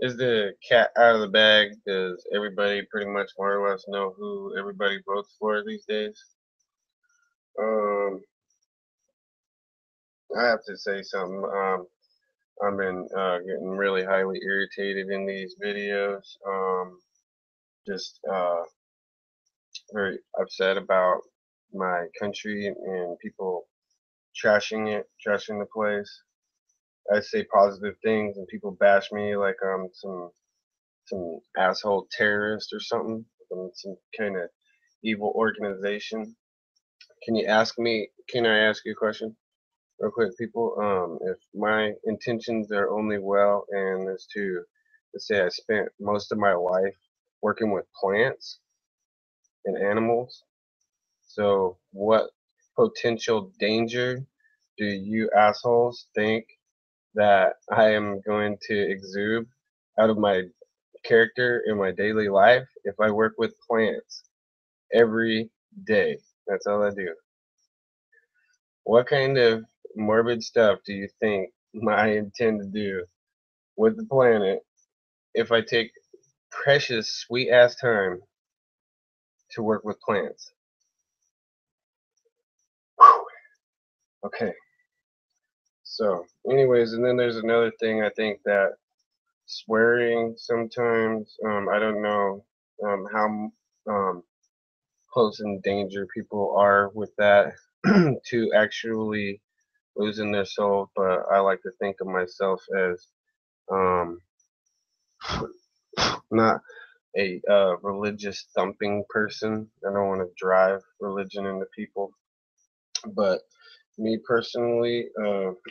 Is the cat out of the bag? Does everybody pretty much more or less know who everybody votes for these days? Um, I have to say something. I've been getting really highly irritated in these videos. Just very upset about my country and people trashing it, trashing the place. I say positive things and people bash me like I'm some asshole terrorist or something, some kind of evil organization. Can I ask you a question real quick, people? If my intentions are only well and is to, let's say I spent most of my life working with plants and animals, so what potential danger do you assholes think that I am going to exude out of my character in my daily life if I work with plants every day? That's all I do. What kind of morbid stuff do you think I intend to do with the planet if I take precious sweet ass time to work with plants? Whew. Okay. So, anyways, and then there's another thing. I think that swearing sometimes, I don't know how close in danger people are with that to actually losing their soul, but I like to think of myself as um, not a religious thumping person. I don't want to drive religion into people, but me personally,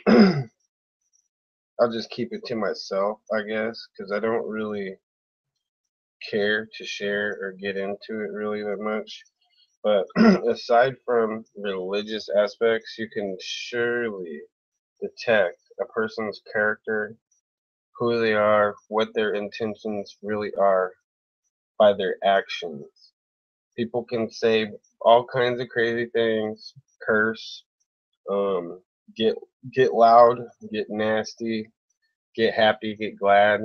I'll just keep it to myself, I guess, because I don't really care to share or get into it really that much. But aside from religious aspects, you can surely detect a person's character, who they are, what their intentions really are by their actions. People can say all kinds of crazy things, curse, um, get get loud, get nasty, get happy, get glad,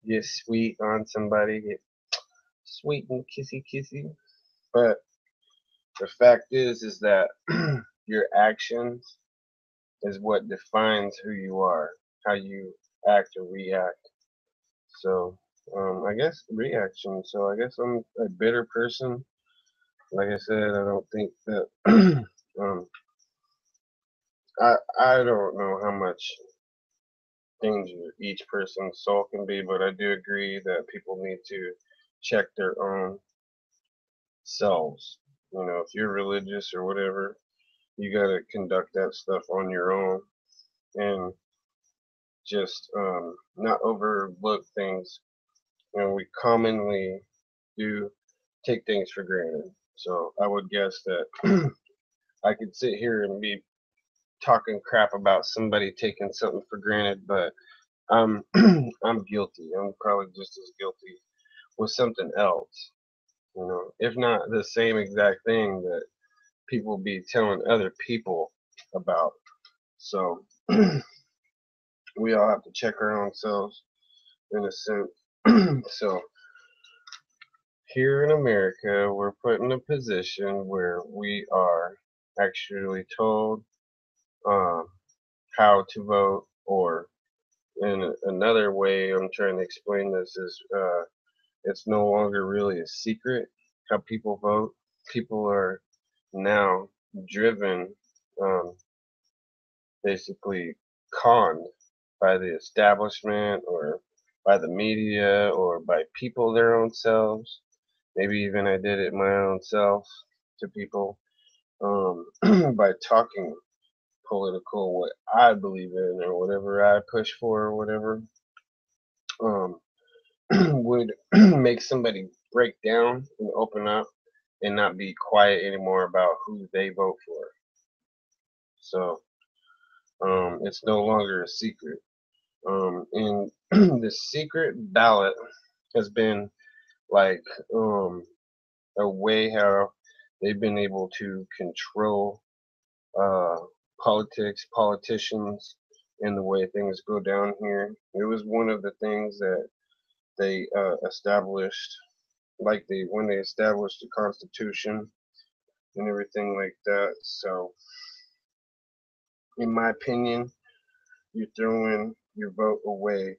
get sweet on somebody, get sweet and kissy kissy. But the fact is that your actions is what defines who you are, how you act or react. So, I guess reaction. So I guess I'm a bitter person. Like I said, I don't think that. I don't know how much danger each person's soul can be, but I do agree that people need to check their own selves. You know, if you're religious or whatever, you gotta conduct that stuff on your own and just not overlook things. You know, we commonly do take things for granted. So I would guess that I could sit here and be talking crap about somebody taking something for granted, but I'm guilty. I'm probably just as guilty with something else. You know, if not the same exact thing that people be telling other people about. So we all have to check our own selves in a sense. So here in America, we're put in a position where we are actually told um, how to vote, or in another way I'm trying to explain this is it's no longer really a secret how people vote. People are now driven, um, basically conned by the establishment or by the media or by people their own selves. Maybe even I did it my own self to people by talking political, what I believe in or whatever I push for or whatever, um, would make somebody break down and open up and not be quiet anymore about who they vote for. So it's no longer a secret. And the secret ballot has been like a way how they've been able to control uh, politics, politicians, and the way things go down here. It was one of the things that they established, like they when they established the Constitution and everything like that. So, in my opinion, you're throwing your vote away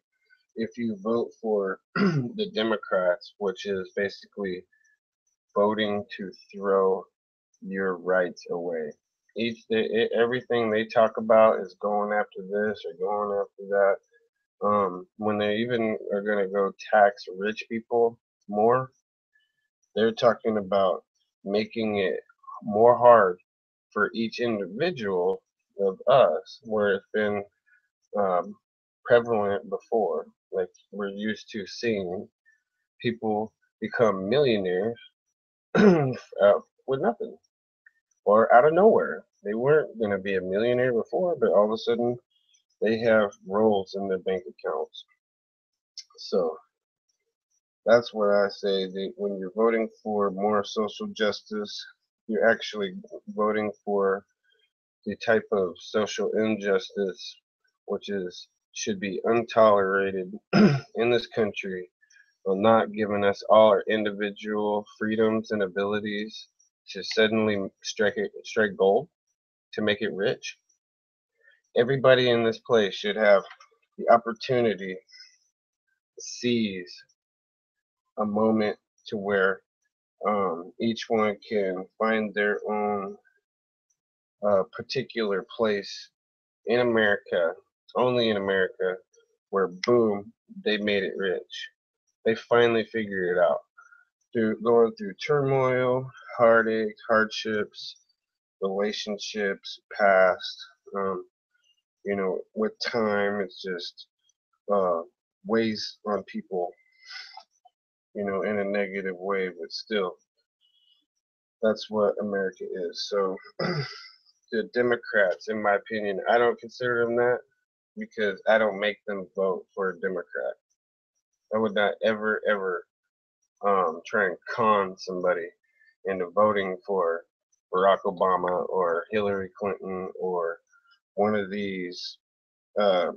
if you vote for the Democrats, which is basically voting to throw your rights away. Everything they talk about is going after this or going after that. When they even are going to go tax rich people more, they're talking about making it more hard for each individual of us, where it's been um, prevalent before. Like we're used to seeing people become millionaires with nothing or out of nowhere. They weren't going to be a millionaire before, but all of a sudden they have rolls in their bank accounts. So that's what I say. When you're voting for more social justice, you're actually voting for the type of social injustice which is should be untolerated in this country, while not giving us all our individual freedoms and abilities to suddenly strike gold to make it rich. Everybody in this place should have the opportunity to seize a moment to where each one can find their own particular place in America, only in America, where boom, they made it rich. They finally figured it out through going through turmoil, heartache, hardships, relationships, past. Um, with time, it's just uh, weighs on people, in a negative way, but still, that's what America is. So, the Democrats, in my opinion, I don't consider them that because I don't make them vote for a Democrat. I would not ever, ever try and con somebody into voting for Barack Obama or Hillary Clinton or one of these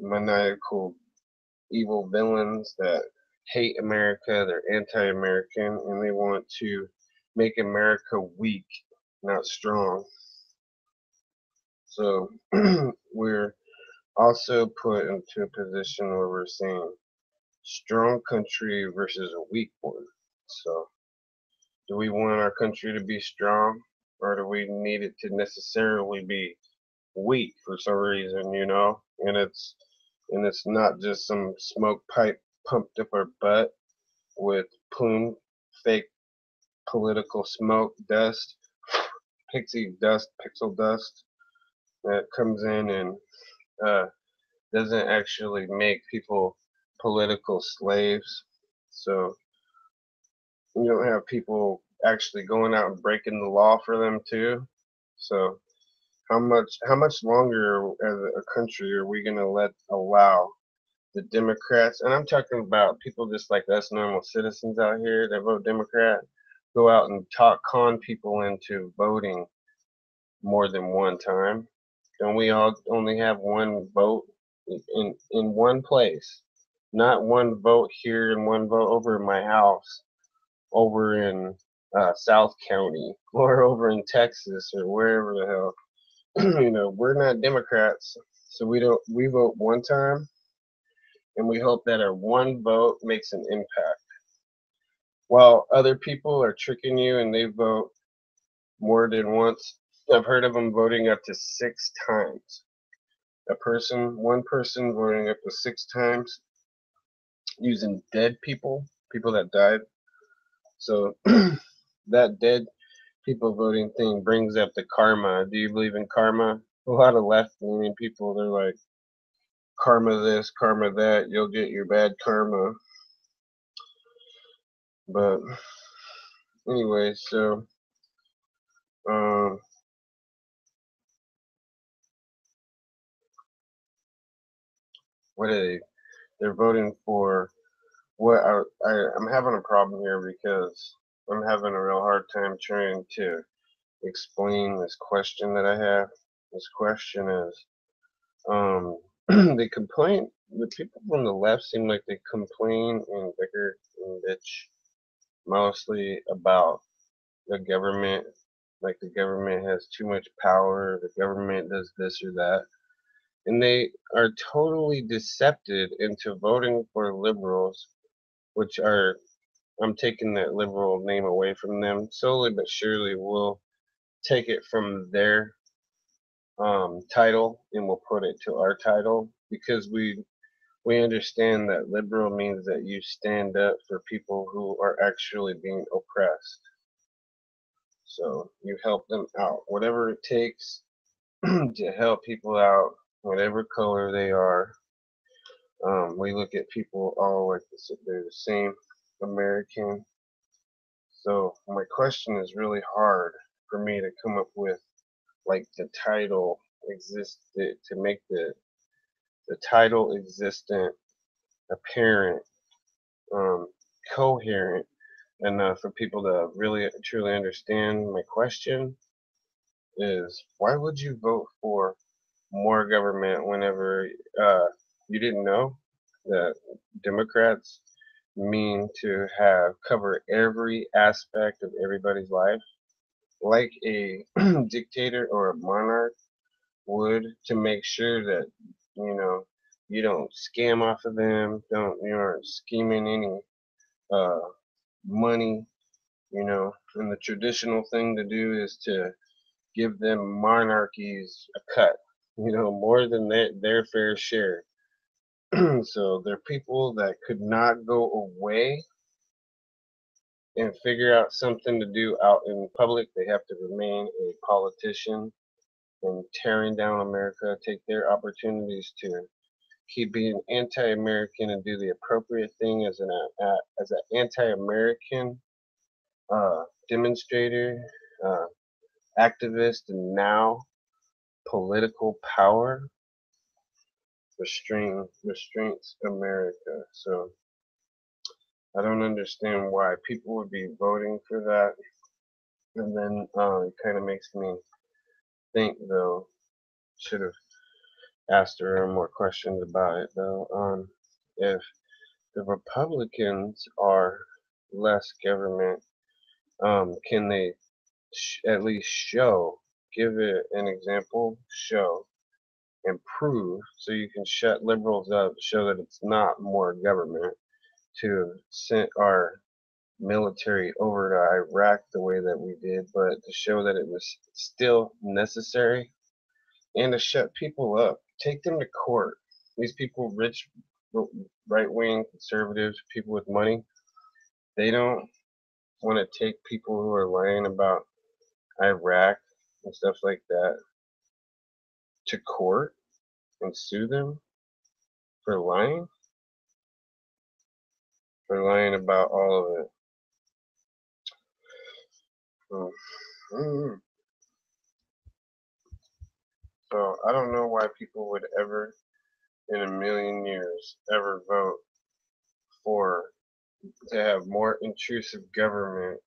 maniacal evil villains that hate America, they're anti-American, and they want to make America weak, not strong. So we're also put into a position where we're saying strong country versus a weak one. So do we want our country to be strong, or do we need it to necessarily be weak for some reason, and it's not just some smoke pipe pumped up our butt with plume fake political smoke dust, pixie dust, pixel dust that comes in and uh, doesn't actually make people political slaves. So you don't have people actually going out and breaking the law for them too. So how much longer as a country are we gonna allow the Democrats, and I'm talking about people just like us normal citizens out here that vote Democrat, go out and con people into voting more than one time? Don't we all only have one vote in one place? Not one vote here and one vote over in my house, over in South County, or over in Texas, or wherever the hell. We're not Democrats, so we vote one time, and we hope that our one vote makes an impact. While other people are tricking you and they vote more than once, I've heard of them voting up to 6 times. One person voting up to 6 times using dead people that died. So that dead people voting thing brings up the karma. Do you believe in karma? A lot of left-leaning people, they're like, karma this, karma that, you'll get your bad karma. But anyway, so um, what are they? They're voting for what? I'm having a problem here because I'm having a real hard time trying to explain this question that I have. This question is, the complaint the people from the left seem like they complain and bicker and bitch mostly about the government, like the government has too much power, the government does this or that, and they are totally decepted into voting for liberals, which are, I'm taking that liberal name away from them. Slowly but surely we'll take it from their title and we'll put it to our title, because we understand that liberal means that you stand up for people who are actually being oppressed. So you help them out, whatever it takes to help people out, whatever color they are. We look at people all like they're the same American. So my question is really hard for me to come up with, like the title exist to make the title existent, apparent, um, coherent enough for people to really truly understand. My question is, why would you vote for more government whenever you didn't know that Democrats mean to have cover every aspect of everybody's life, like a dictator or a monarch would, to make sure that you know you don't scam off of them, don't you aren't scheming any uh, money, and the traditional thing to do is to give them monarchies a cut, more than their fair share. So they're people that could not go away and figure out something to do out in public. They have to remain a politician and tearing down America, take their opportunities to keep being anti-American and do the appropriate thing as an anti-American demonstrator, uh, activist, and now political power restraints America. So I don't understand why people would be voting for that. And then it kind of makes me think, though, should have asked around more questions about it, though. If the Republicans are less government, can they at least give it an example, show, and prove, so you can shut liberals up, show that it's not more government to send our military over to Iraq the way that we did, but to show that it was still necessary, and to shut people up, take them to court. These people, rich, right wing conservatives, people with money, they don't want to take people who are lying about Iraq and stuff like that to court and sue them for lying about all of it. So I don't know why people would ever in a million years ever vote for to have more intrusive government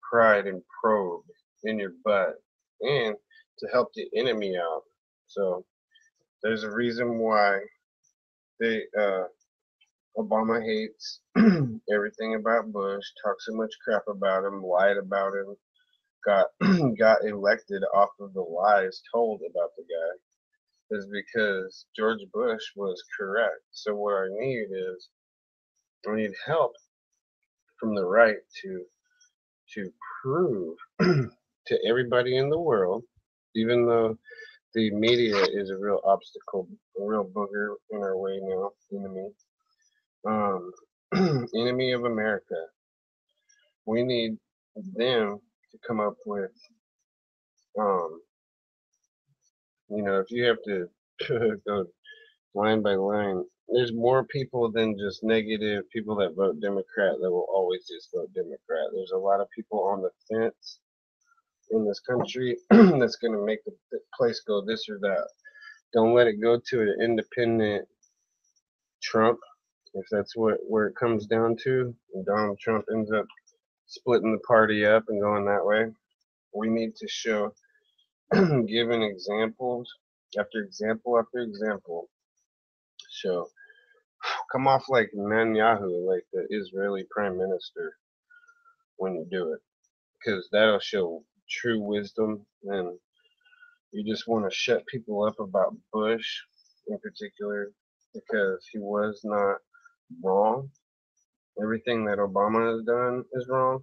pride and probe in your butt and to help the enemy out. So there's a reason why they Obama hates everything about Bush, talks so much crap about him, lied about him, got got elected off of the lies told about the guy, is because George Bush was correct. So what I need is I need help from the right to prove to everybody in the world, even though the media is a real obstacle, a real booger in our way now, enemy, um, enemy of America. We need them to come up with, um, if you have to go line by line, there's more people than just negative people that vote Democrat that will always just vote Democrat. There's a lot of people on the fence in this country that's going to make the place go this or that. Don't let it go to an independent Trump, if that's where it comes down to. And Donald Trump ends up splitting the party up and going that way. We need to show, giving examples after example after example, show come off like Netanyahu, like the Israeli prime minister, when you do it, because that'll show true wisdom. And you just want to shut people up about Bush in particular, because he was not wrong. Everything that Obama has done is wrong.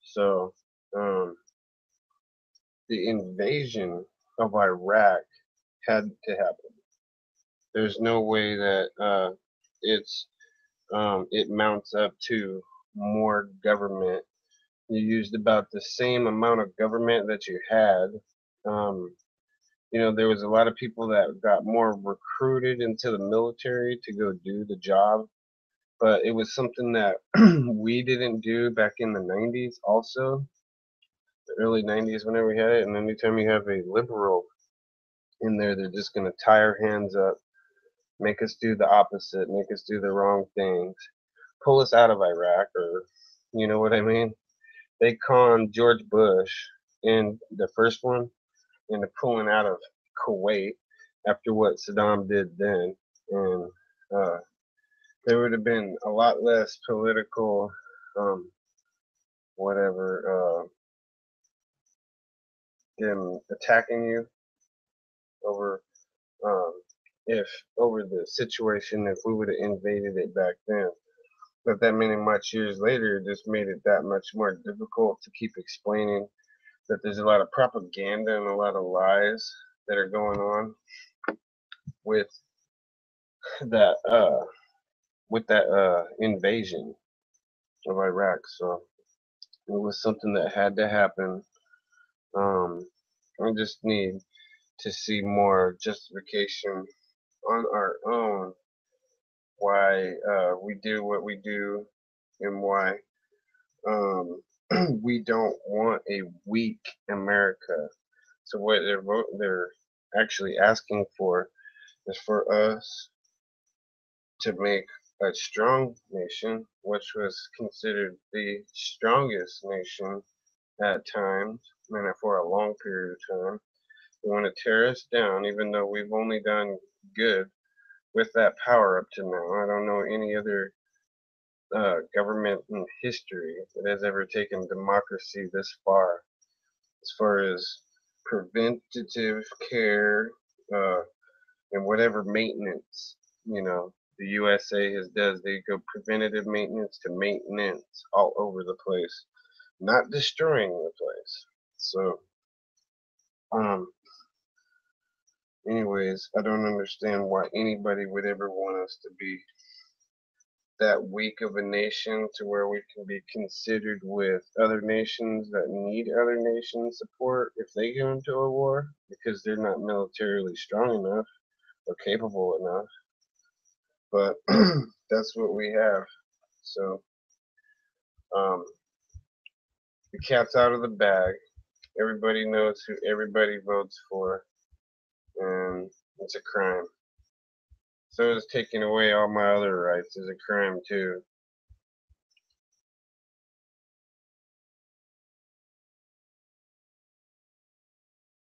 So, um, the invasion of Iraq had to happen. There's no way that it's it mounts up to more government. You used about the same amount of government that you had. Um, there was a lot of people that got more recruited into the military to go do the job, but it was something that we didn't do back in the 90s also, the early 90s whenever we had it. And anytime you have a liberal in there, they're just going to tie our hands up, make us do the opposite, make us do the wrong things, pull us out of Iraq, or you know what I mean? They conned George Bush in the first one into pulling out of Kuwait after what Saddam did then. And uh, there would have been a lot less political, um, whatever, them attacking you over um, if over the situation if we would have invaded it back then. But that many much years later, it just made it that much more difficult to keep explaining that there's a lot of propaganda and a lot of lies that are going on with that invasion of Iraq. So it was something that had to happen. I just need to see more justification on our own why we do what we do, and why we don't want a weak America. So what they're actually asking for is for us to make a strong nation, which was considered the strongest nation at times, and for a long period of time. They want to tear us down, even though we've only done good with that power up to now. I don't know any other government in history that has ever taken democracy this far as preventative care uh, and whatever maintenance. The USA has does. They go preventative maintenance to maintenance all over the place, not destroying the place. So, um, anyways, I don't understand why anybody would ever want us to be that weak of a nation to where we can be considered with other nations that need other nations support if they go into a war, because they're not militarily strong enough or capable enough. But that's what we have. So um, the cat's out of the bag. Everybody knows who everybody votes for, and it's a crime. So is taking away all my other rights is a crime too.